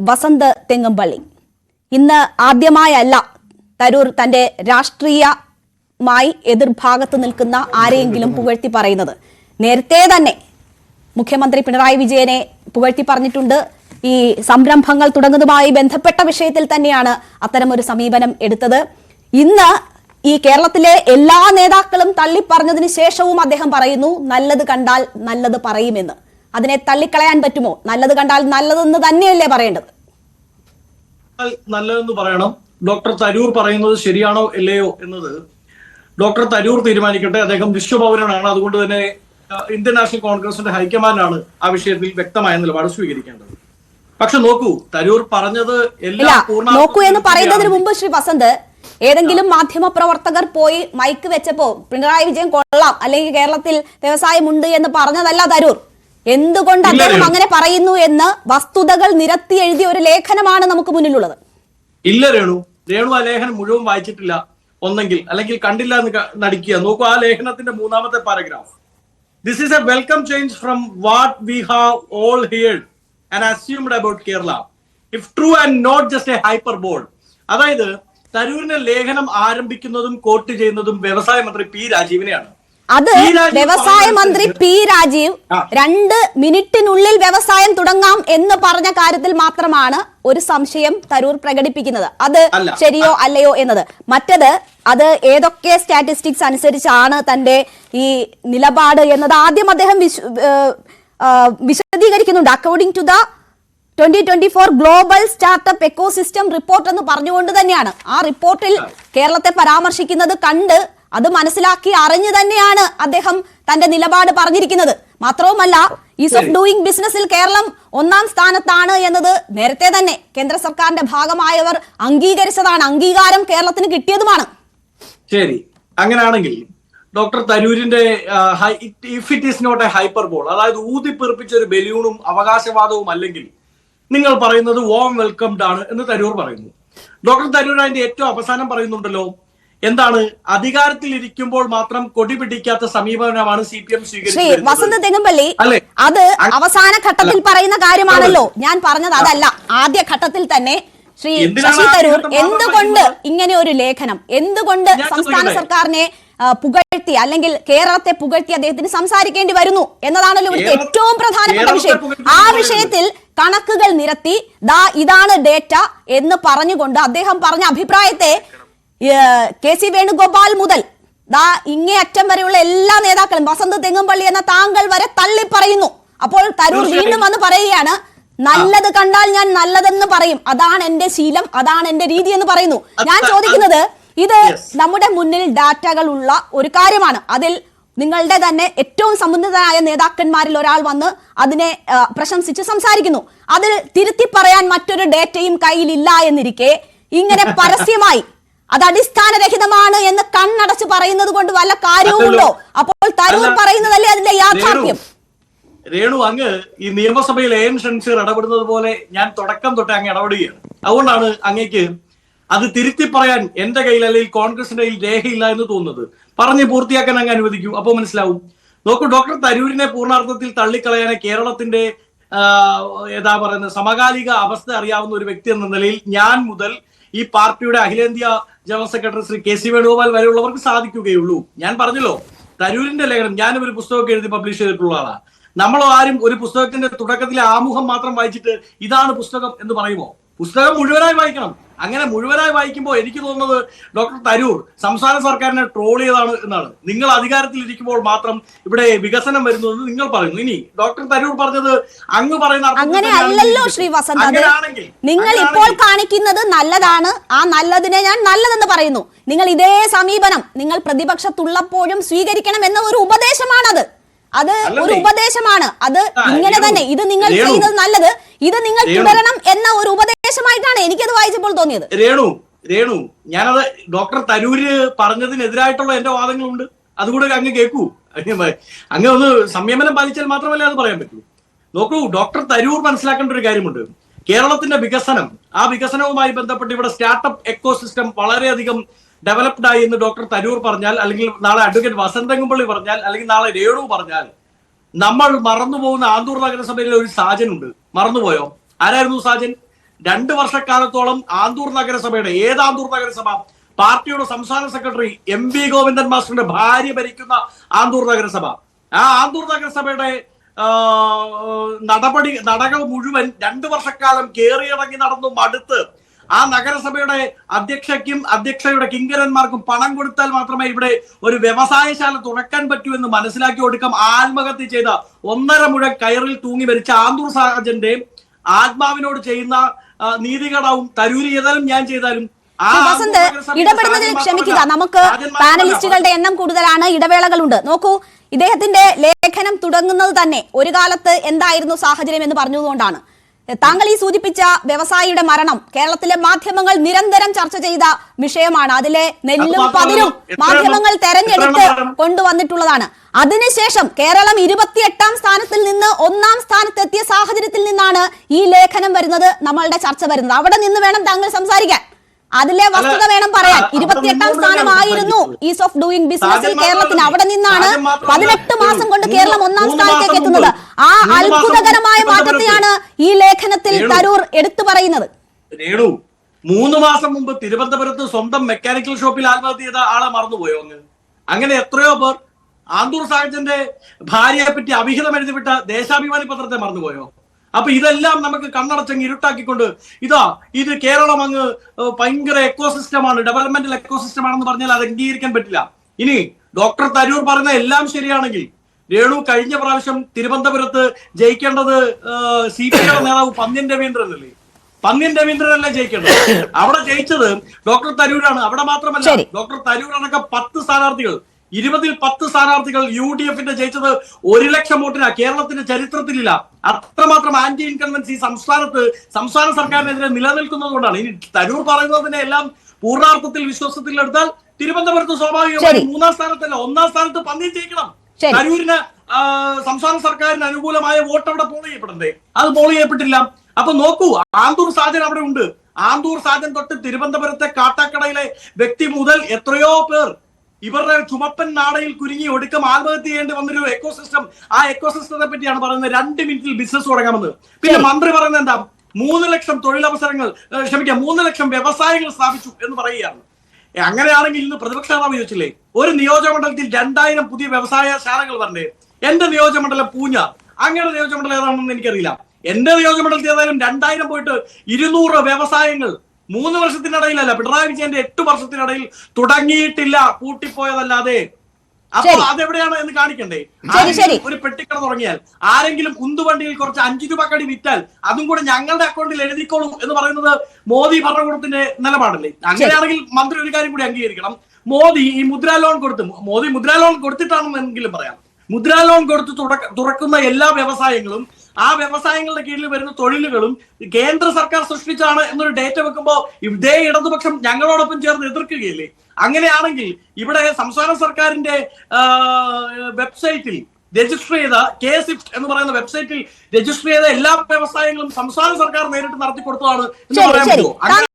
വസന്ത് തെങ്ങമ്പള്ളി ഇന്ന് ആദ്യമായല്ല തരൂർ തന്റെ രാഷ്ട്രീയമായി എതിർഭാഗത്ത് നിൽക്കുന്ന ആരെയെങ്കിലും പുകഴ്ത്തി പറയുന്നത്. നേരത്തെ തന്നെ മുഖ്യമന്ത്രി പിണറായി വിജയനെ പുകഴ്ത്തി പറഞ്ഞിട്ടുണ്ട്. ഈ സംരംഭങ്ങൾ തുടങ്ങുന്നതുമായി ബന്ധപ്പെട്ട വിഷയത്തിൽ തന്നെയാണ് അത്തരമൊരു സമീപനം എടുത്തത്. ഇന്ന് ഈ കേരളത്തിലെ എല്ലാ നേതാക്കളും തള്ളിപ്പറഞ്ഞതിന് ശേഷവും അദ്ദേഹം പറയുന്നു നല്ലത് കണ്ടാൽ നല്ലത് പറയുമെന്ന്. അതിനെ തള്ളിക്കളയാൻ പറ്റുമോ? നല്ലത് കണ്ടാൽ നല്ലതെന്ന് തന്നെയല്ലേ പറയേണ്ടത്? നല്ലതെന്ന് പറയണം. ഡോക്ടർ തരൂർ പറയുന്നത് ശരിയാണോ ഇല്ലയോ എന്നത് ഡോക്ടർ തരൂർ തീരുമാനിക്കട്ടെ. അദ്ദേഹം വിശ്വപൗരനാണ്. അതുകൊണ്ട് തന്നെ ഇന്ത്യൻ നാഷണൽ കോൺഗ്രസിന്റെ ഹൈക്കമാൻഡാണ് ആ വിഷയത്തിൽ വ്യക്തമായ നിലപാട് സ്വീകരിക്കേണ്ടത്. പക്ഷെ നോക്കൂ, തരൂർ പറഞ്ഞത് നോക്കൂ എന്ന് പറയുന്നതിന് മുമ്പ് ശ്രീ വസന്ത്, ഏതെങ്കിലും മാധ്യമ പ്രവർത്തകർ പോയി മൈക്ക് വെച്ചപ്പോ പിണറായി വിജയൻ കൊള്ളാം അല്ലെങ്കിൽ കേരളത്തിൽ വ്യവസായമുണ്ട് എന്ന് പറഞ്ഞതല്ല തരൂർ. എന്തുകൊണ്ട് അദ്ദേഹം അങ്ങനെ പറയുന്നു എന്ന് വസ്തുതകൾ നിരത്തി എഴുതിയ ഒരു ലേഖനമാണ് നമുക്ക് മുന്നിലുള്ളത്. ഇല്ല രേണു ആ ലേഖനം മുഴുവൻ വായിച്ചിട്ടില്ല ഒന്നെങ്കിൽ, അല്ലെങ്കിൽ കണ്ടില്ല എന്ന് നടിക്കുക. നോക്കൂ, ആ ലേഖനത്തിന്റെ 3ാമത്തെ paragraph. This is a welcome change from what we have all heard and assumed about Kerala, if true and not just a hyperbole. അതായത് തരൂരിന്റെ ലേഖനം ആരംഭിക്കുന്നതും കോട്ട് ചെയ്യുന്നതും വ്യവസായ മന്ത്രി പി രാജീവിനെയാണ്. അത് വ്യവസായ മന്ത്രി പി രാജീവ് 2 മിനിറ്റിനുള്ളിൽ വ്യവസായം തുടങ്ങാം എന്ന് പറഞ്ഞ കാര്യത്തിൽ മാത്രമാണ് ഒരു സംശയം തരൂർ പ്രകടിപ്പിക്കുന്നത്. അത് ശരിയോ അല്ലയോ എന്നത്. മറ്റത് അത് ഏതൊക്കെ സ്റ്റാറ്റിസ്റ്റിക്സ് അനുസരിച്ചാണ് തന്റെ ഈ നിലപാട് എന്നത് ആദ്യം അദ്ദേഹം വിശദീകരിക്കുന്നുണ്ട്. According to the 2024 global startup ecosystem report എന്ന് പറഞ്ഞുകൊണ്ട് തന്നെയാണ് ആ റിപ്പോർട്ടിൽ കേരളത്തെ പരാമർശിക്കുന്നത്. കണ്ട് അത് മനസ്സിലാക്കി അറിഞ്ഞു തന്നെയാണ് അദ്ദേഹം തന്റെ നിലപാട് പറഞ്ഞിരിക്കുന്നത്. മാത്രവുമല്ല, ഈസ് ഓഫ് ഡൂയിങ് ബിസിനസ്സിൽ കേരളം 1ാം സ്ഥാനത്താണ് എന്നത് നേരത്തെ തന്നെ കേന്ദ്ര സർക്കാരിന്റെ ഭാഗമായവർ അംഗീകരിച്ചതാണ്. അംഗീകാരം കേരളത്തിന് കിട്ടിയതുമാണ്. ശരി, അങ്ങനെയാണെങ്കിൽ ഡോക്ടർ തരൂരിന്റെ if it is not a hyperbole, അതായത് ഊതിപ്പെറുപ്പിച്ച ഒരു ബലൂണും അവകാശവാദവും അല്ലെങ്കിൽ നിങ്ങൾ പറയുന്നത് വാം വെൽക്കംഡ് ആണ് എന്ന് തരൂർ പറയുന്നു. ഡോക്ടർ തരൂർ അതിന്റെ ഏറ്റവും അവസാനം പറയുന്നുണ്ടല്ലോ, എന്താണ്, അധികാരത്തിൽ ഇരിക്കുമ്പോൾ മാത്രം കൊടി പിടിക്കാത്ത സമീപനമാണ് CPM സ്വീകരിച്ചത്. വസന്ത് തെങ്ങമ്പള്ളി, അത് അവസാന ഘട്ടത്തിൽ പറയുന്ന കാര്യമാണല്ലോ. ഞാൻ പറഞ്ഞത് അതല്ല. ആദ്യ ഘട്ടത്തിൽ തന്നെ ശ്രീ ശശി തരൂർ എന്തുകൊണ്ട് ഇങ്ങനെ ഒരു ലേഖനം, എന്തുകൊണ്ട് സംസ്ഥാന സർക്കാരിനെ പുകഴ്ത്തി അല്ലെങ്കിൽ കേരളത്തെ പുകഴ്ത്തി അദ്ദേഹത്തിന് സംസാരിക്കേണ്ടി വരുന്നു എന്നതാണല്ലോ ഇവിടുത്തെ ഏറ്റവും പ്രധാനപ്പെട്ട വിഷയം. ആ വിഷയത്തിൽ കണക്കുകൾ നിരത്തി ഇതാണ് ഡേറ്റ എന്ന് പറഞ്ഞുകൊണ്ട് അദ്ദേഹം പറഞ്ഞ അഭിപ്രായത്തെ KC വേണുഗോപാൽ മുതൽ ഇങ്ങേയറ്റം വരെയുള്ള എല്ലാ നേതാക്കളും, വസന്ത് തെങ്ങമ്പള്ളി എന്ന താങ്കൾ വരെ തള്ളി പറയുന്നു. അപ്പോൾ തരൂർ വീണ്ടും വന്ന് പറയുകയാണ് നല്ലത് കണ്ടാൽ ഞാൻ നല്ലതെന്ന് പറയും, അതാണ് എന്റെ ശീലം, അതാണ് എന്റെ രീതി എന്ന് പറയുന്നു. ഞാൻ ചോദിക്കുന്നത്, ഇത് നമ്മുടെ മുന്നിൽ ഡാറ്റകൾ ഉള്ള ഒരു കാര്യമാണ്. അതിൽ നിങ്ങളുടെ തന്നെ ഏറ്റവും സമ്പന്നരായ നേതാക്കന്മാരിൽ ഒരാൾ വന്ന് അതിനെ പ്രശംസിച്ച് സംസാരിക്കുന്നു. അതിൽ തിരുത്തി പറയാൻ മറ്റൊരു ഡേറ്റയും കയ്യിലില്ല എന്നിരിക്കെ ഇങ്ങനെ പരസ്യമായി അത് അടിസ്ഥാനരഹിതമാണ് എന്ന് കണ്ണടച്ച് പറയുന്നത് കൊണ്ട് വല്ല കാര്യവുമുണ്ടോ? അപ്പോൾ തരൂർ പറയുന്നതല്ലേ അതിന്റെ യാഥാർത്ഥ്യം? രേണു, അങ്ങ് ഈ നിയമസഭയിൽ AN ഷംസീർ ഇടപെടുന്നത് പോലെ ഞാൻ തുടക്കം തൊട്ട് അങ്ങ് ഇടപെടുകയാണ്. അതുകൊണ്ടാണ് അങ്ങേക്ക് അത് തിരുത്തി പറയാൻ എന്റെ കയ്യിൽ അല്ലെങ്കിൽ കോൺഗ്രസിന്റെ കയ്യിൽ രേഖയില്ല എന്ന് തോന്നുന്നത്. പറഞ്ഞ് പൂർത്തിയാക്കാൻ അങ്ങ് അനുവദിക്കൂ, അപ്പോൾ മനസ്സിലാവും. നോക്കൂ, ഡോക്ടർ തരൂരിനെ പൂർണ്ണാർത്ഥത്തിൽ തള്ളിക്കളയാൻ കേരളത്തിന്റെ സമകാലിക അവസ്ഥ അറിയാവുന്ന ഒരു വ്യക്തി എന്ന നിലയിൽ ഞാൻ മുതൽ ഈ പാർട്ടിയുടെ അഖിലേന്ത്യാ general secretary Shri KC Venugopal വരെയുള്ളവർക്ക് സാധിക്കുകയുള്ളൂ. ഞാൻ പറഞ്ഞല്ലോ, തരൂരിന്റെ ലേഖനം ഞാനും ഒരു പുസ്തകമൊക്കെ എഴുതി പബ്ലിഷ് ചെയ്തിട്ടുള്ള ആളാണ്. നമ്മൾ ആരും ഒരു പുസ്തകത്തിന്റെ തുടക്കത്തിലെ ആമുഖം മാത്രം വായിച്ചിട്ട് ഇതാണ് പുസ്തകം എന്ന് പറയുമോ? പുസ്തകം മുഴുവനായി വായിക്കണം. അങ്ങനെ മുഴുവനായി വായിക്കുമ്പോൾ എനിക്ക് തോന്നുന്നത് ഡോക്ടർ തരൂർ സംസ്ഥാന സർക്കാരിനെ ട്രോൾ ചെയ്തതാണ് എന്നാണ്. നിങ്ങൾ അധികാരത്തിൽ ഇരിക്കുമ്പോൾ മാത്രം ഇവിടെ വികസനം വരുന്നു എന്ന് നിങ്ങൾ പറയുന്നു. ഇനി ഡോക്ടർ തരൂർ പറഞ്ഞത് അങ്ങ് പറയുന്ന അങ്ങനെ അല്ലല്ലോ ശ്രീ വസന്ത്. നിങ്ങൾ ഇപ്പോൾ കാണിക്കുന്നത് നല്ലതാണ്, ആ നല്ലതിനെ ഞാൻ നല്ലതെന്ന് പറയുന്നു. നിങ്ങൾ ഇതേ സമീപനം നിങ്ങൾ പ്രതിപക്ഷത്തുള്ളപ്പോഴും സ്വീകരിക്കണം എന്ന ഒരു ഉപദേശമാണത്. അത് ഒരു ഉപദേശമാണ്. അത് ഇങ്ങനെ തന്നെ ഇത് നിങ്ങൾ ചെയ്യുന്നത് നല്ലത്, ഇത് നിങ്ങൾ തുടരണം എന്ന ഒരു ഉപദേശമായിട്ടാണ് എനിക്കത് വായിച്ചപ്പോൾ തോന്നിയത്. രേണു ഞാനത് ഡോക്ടർ തരൂര് പറഞ്ഞതിനെതിരായിട്ടുള്ള എന്റെ വാദങ്ങളുണ്ട്, അതുകൂടെ അങ്ങ് കേൾക്കൂ. അങ്ങ് ഒന്ന് സംയമനം പാലിച്ചാൽ മാത്രമല്ലേ അത് പറയാൻ പറ്റൂ. നോക്കൂ, ഡോക്ടർ തരൂർ മനസ്സിലാക്കേണ്ട ഒരു കാര്യമുണ്ട്. കേരളത്തിന്റെ വികസനം, ആ വികസനവുമായി ബന്ധപ്പെട്ട് ഇവിടെ സ്റ്റാർട്ടപ്പ് എക്കോസിസ്റ്റം വളരെയധികം ഡെവലപ്ഡ് ആയി എന്ന് ഡോക്ടർ തരൂർ പറഞ്ഞാൽ, അല്ലെങ്കിൽ നാളെ അഡ്വക്കേറ്റ് വസന്ത് തെങ്ങമ്പള്ളി പറഞ്ഞാൽ, അല്ലെങ്കിൽ നാളെ രേണു പറഞ്ഞാൽ, നമ്മൾ മറന്നുപോകുന്ന ആന്തൂർ നഗരസഭയിലെ ഒരു സാജൻ ഉണ്ട്. മറന്നുപോയോ? ആരായിരുന്നു സാജൻ? 2 വർഷക്കാലത്തോളം ആന്തൂർ നഗരസഭയുടെ ആന്തൂർ നഗരസഭ പാർട്ടിയുടെ സംസ്ഥാന സെക്രട്ടറി MV ഗോവിന്ദൻ മാസ്റ്ററിന്റെ ഭാര്യ ഭരിക്കുന്ന ആന്തൂർ നഗരസഭ. ആ ആന്തൂർ നഗരസഭയുടെ നടകൾ മുഴുവൻ 2 വർഷക്കാലം കേറിയിറങ്ങി നടന്നു മടുത്ത് ആ നഗരസഭയുടെ അധ്യക്ഷയുടെ കിങ്കരന്മാർക്കും പണം കൊടുത്താൽ മാത്രമേ ഇവിടെ ഒരു വ്യവസായശാല തുറക്കാൻ പറ്റൂ എന്ന് മനസ്സിലാക്കി കൊടുക്കാം ആത്മഹത്യ ചെയ്ത 1.5 മുഴം കയറിൽ തൂങ്ങി മരിച്ച ആന്തൂർ സാജന്റെ ആത്മാവിനോട് ചെയ്യുന്ന നീതികേടാവും തരൂര് ചെയ്താലും ഞാൻ ചെയ്താലും. വസന്ത്, ഇടപെടുന്നതിൽ ക്ഷമിക്കുക. നമുക്ക് പാനലിസ്റ്റുകളുടെ എണ്ണം കൂടുതലാണ്, ഇടവേളകളുണ്ട്. നോക്കൂ, ഇദ്ദേഹത്തിന്റെ ലേഖനം തുടങ്ങുന്നത് തന്നെ ഒരു കാലത്ത് എന്തായിരുന്നു സാഹചര്യം എന്ന് പറഞ്ഞതുകൊണ്ടാണ്. താങ്കൾ ഈ സൂചിപ്പിച്ച വ്യവസായിയുടെ മരണം കേരളത്തിലെ മാധ്യമങ്ങൾ നിരന്തരം ചർച്ച ചെയ്ത വിഷയമാണ്. അതിലെ നെല്ലും പതിരും മാധ്യമങ്ങൾ തെരഞ്ഞെടുത്ത് കൊണ്ടുവന്നിട്ടുള്ളതാണ്. അതിനുശേഷം കേരളം 28ാം സ്ഥാനത്തിൽ നിന്ന് 1ാം സ്ഥാനത്തെത്തിയ സാഹചര്യത്തിൽ നിന്നാണ് ഈ ലേഖനം വരുന്നത്, നമ്മളുടെ ചർച്ച വരുന്നത്. അവിടെ നിന്ന് വേണം താങ്കൾ സംസാരിക്കാൻ. അതിലെ വസ്തുത വേണം പറയാൻ. 28ാം സ്ഥാനമായിരുന്നു ഈസ് ഓഫ് ഡൂയിങ് ബിസിനസിൽ കേരളത്തിന്. അവിടെ നിന്നാണ് 18 മാസം കൊണ്ട് കേരളം 1ാം സ്ഥാനത്തേക്ക് എത്തുന്നത്. ആ അത്ഭുതകരമായ മാറ്റത്തെയാണ് ഈ ലേഖനത്തിൽ തരൂർ എടുത്തു പറയുന്നത്. രേണു, 3 മാസം മുമ്പ് തിരുവനന്തപുരത്ത് സ്വന്തം മെക്കാനിക്കൽ ഷോപ്പിൽ ആത്മഹത്യ ചെയ്ത ആളെ മറന്നുപോയോ? അങ്ങനെ എത്രയോ പേർ ആന്തൂർ സാജന്റെ ഭാര്യയെ പറ്റി അവിഹിതം എഴുതിവിട്ട ദേശാഭിമാനി പത്രത്തെ മറന്നുപോയോ? അപ്പൊ ഇതെല്ലാം നമുക്ക് കണ്ണടച്ചങ്ങ് ഇരുട്ടാക്കിക്കൊണ്ട് ഇത് കേരളം അങ്ങ് ഭയങ്കര എക്കോസിസ്റ്റമാണ്, ഡെവലപ്മെന്റൽ എക്കോസിസ്റ്റം ആണെന്ന് പറഞ്ഞാൽ അത് അംഗീകരിക്കാൻ പറ്റില്ല. ഇനി ഡോക്ടർ തരൂർ പറയുന്ന എല്ലാം ശരിയാണെങ്കിൽ രേണു, കഴിഞ്ഞ പ്രാവശ്യം തിരുവനന്തപുരത്ത് ജയിക്കേണ്ടത് CPI നേതാവ് പന്ന്യൻ രവീന്ദ്രൻ അല്ലേ? പന്ന്യൻ രവീന്ദ്രനല്ലേ ജയിക്കേണ്ടത്? അവിടെ ജയിച്ചത് ഡോക്ടർ തരൂരാണ്. അവിടെ മാത്രമല്ല, ഡോക്ടർ തരൂർ അടക്കം 10 സ്ഥാനാർത്ഥികൾ 20ൽ 10 സ്ഥാനാർത്ഥികൾ UDFന്റെ ജയിച്ചത് 1 ലക്ഷം വോട്ടിനാ. കേരളത്തിന്റെ ചരിത്രത്തിലില്ല. അത്രമാത്രം ആന്റി ഇൻകൺവൻസി സംസ്ഥാന സർക്കാരിനെതിരെ നിലനിൽക്കുന്നത് കൊണ്ടാണ്. ഇനി തരൂർ പറയുന്നതിനെ എല്ലാം പൂർണ്ണാർത്ഥത്തിൽ വിശ്വാസത്തിൽ എടുത്താൽ തിരുവനന്തപുരത്ത് സ്വാഭാവികമായി 3ാം സ്ഥാനത്തല്ല 1ാം സ്ഥാനത്ത് പന്ന്യൻ ജയിക്കണം. തരൂരിന് സംസ്ഥാന സർക്കാരിന് അനുകൂലമായ വോട്ട് അവിടെ പോൾ ചെയ്യപ്പെടണ്ടേ? അത് പോൾ ചെയ്യപ്പെട്ടില്ല. അപ്പൊ നോക്കൂ, ആന്തൂർ സാജൻ അവിടെ ഉണ്ട്. ആന്തൂർ സാജൻ തൊട്ട് തിരുവനന്തപുരത്തെ കാട്ടാക്കടയിലെ വ്യക്തി മുതൽ എത്രയോ പേർ ഇവരുടെ ചുമപ്പൻ നാടയിൽ കുരുങ്ങി ഒടുക്കം ആത്മഹത്യ ചെയ്യേണ്ടി വന്നൊരു എക്കോസിസ്റ്റം. ആ എക്കോസിസ്റ്റത്തെ പറ്റിയാണ് പറയുന്നത് 2 മിനിറ്റിൽ ബിസിനസ് തുടങ്ങാമെന്ന്. പിന്നെ മന്ത്രി പറയുന്നത് എന്താ? 3 ലക്ഷം തൊഴിലവസരങ്ങൾ, 3 ലക്ഷം വ്യവസായങ്ങൾ സ്ഥാപിച്ചു എന്ന് പറയുകയാണ്. അങ്ങനെയാണെങ്കിൽ ഇന്ന് പ്രതിപക്ഷ നേതാവ് ചോദിച്ചില്ലേ, ഒരു നിയോജകമണ്ഡലത്തിൽ 2000 പുതിയ വ്യവസായ ശാലകൾ വരണ്ടേ? എന്റെ നിയോജകമണ്ഡലം പൂഞ്ഞാർ. അങ്ങനെ നിയോജകമണ്ഡലം ഏതാണെന്ന് എനിക്കറിയില്ല. എന്റെ നിയോജകമണ്ഡലത്തിൽ ഏതായാലും 2000 പോയിട്ട് 200 വ്യവസായങ്ങൾ 3 വർഷത്തിനിടയിലല്ല, പിണറായി വിജയന്റെ 8 വർഷത്തിനിടയിൽ തുടങ്ങിയിട്ടില്ല, പൂട്ടിപ്പോയതല്ലാതെ. അപ്പൊ അതെവിടെയാണ് എന്ന് കാണിക്കണ്ടേ? ഒരു പെട്ടിക്കട തുടങ്ങിയാൽ ആരെങ്കിലും ഉന്തുവണ്ടിയിൽ കുറച്ച് 5 രൂപ കടി വിറ്റാൽ അതും കൂടെ ഞങ്ങളുടെ അക്കൗണ്ടിൽ എഴുതിക്കോളും എന്ന് പറയുന്നത് മോദി ഭരണകൂടത്തിന്റെ നിലപാടല്ലേ? അങ്ങനെയാണെങ്കിൽ മന്ത്രി ഒരു കാര്യം കൂടി അംഗീകരിക്കണം. മോദി ഈ മുദ്രാ ലോൺ കൊടുത്തിട്ടാണെന്നെങ്കിലും പറയാം. മുദ്രാ ലോൺ കൊടുത്ത് തുറക്കുന്ന എല്ലാ വ്യവസായങ്ങളും ആ വ്യവസായങ്ങളുടെ കീഴിൽ വരുന്ന തൊഴിലുകളും കേന്ദ്ര സർക്കാർ സൃഷ്ടിച്ചാണ് എന്നൊരു ഡേറ്റ വെക്കുമ്പോൾ ഇതേ ഇടതുപക്ഷം ഞങ്ങളോടൊപ്പം ചേർന്ന് എതിർക്കുകയില്ലേ? അങ്ങനെയാണെങ്കിൽ ഇവിടെ സംസ്ഥാന സർക്കാരിന്റെ വെബ്സൈറ്റിൽ രജിസ്റ്റർ ചെയ്ത KSIFT എന്ന് പറയുന്ന വെബ്സൈറ്റിൽ രജിസ്റ്റർ ചെയ്ത എല്ലാ വ്യവസായങ്ങളും സംസ്ഥാന സർക്കാർ നേരിട്ട് നടത്തി കൊടുത്തതാണ് എന്ന് പറയാൻ പറ്റുമോ?